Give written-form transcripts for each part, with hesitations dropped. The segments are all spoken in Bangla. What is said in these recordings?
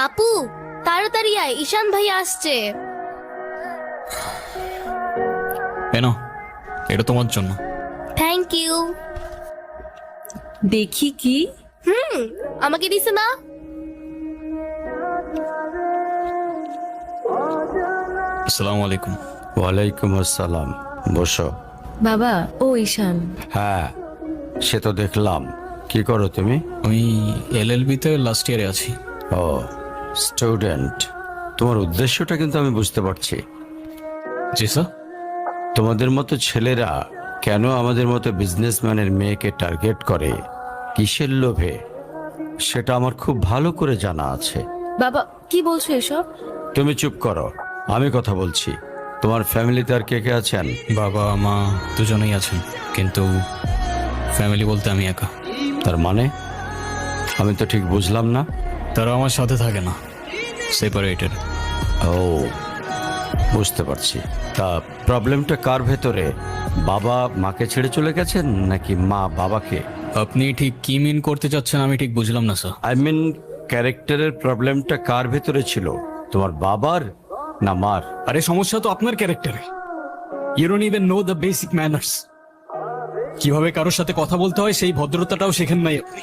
আপু তাড়াতাড়ি আয়, ঈশান ভাই আসছে। এনো, এটা তোমার জন্য। Thank you. দেখি কি? আমাকে দিছে না? আসসালামু আলাইকুম। ওয়ালাইকুম আসসালাম, বসো। বাবা, ও ঈশান। হ্যাঁ, সে তো দেখলাম। কি করো তুমি? আমি এলএলবি-তে লাস্ট ইয়ারে আছি। ও, স্টুডেন্ট। তোমার উদ্দেশ্যটা কিন্তু আমি বুঝতে পারছি। জি স্যার। তোমাদের মতো ছেলেরা কেন আমাদের মতো বিজনেসম্যানের মেয়েকে টার্গেট করে, কিসের লোভে, সেটা আমার খুব ভালো করে জানা আছে। বাবা, কি বলছো এসব? তুমি চুপ করো, আমি কথা বলছি। তোমার ফ্যামিলিতে আর কে কে আছেন? বাবা মা দুজনেই আছেন, কিন্তু ফ্যামিলি বলতে আমি একা। তার মানে আমি তো ঠিক বুঝলাম না। তারা আমার সাথে থাকে না, সেপারেটেড। ও, বুঝতে পারছি। তা প্রবলেমটা কার ভেতরে? বাবা মাকে ছেড়ে চলে গেছেন নাকি মা বাবাকে? আপনি ঠিক কি মিন করতে চাচ্ছেন আমি ঠিক বুঝলাম না স্যার। আই মিন, ক্যারেক্টারের প্রবলেমটা কার ভেতরে ছিল, তোমার বাবার না মার? আরে সমস্যা তো আপনার ক্যারেক্টারে। You don't even know the basic manners. কিভাবে কারোর সাথে কথা বলতে হয় সেই ভদ্রতাটাও শেখেন নাই আপনি।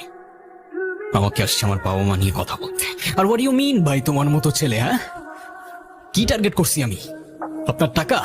আমাকে আসছে আমার বাবা মা নিয়ে কথা বলতে। আর হোয়াট ইউ মিন ভাই, তোমার মতো ছেলে? হ্যাঁ, কি টার্গেট করছি আমি? আপনার টাকা?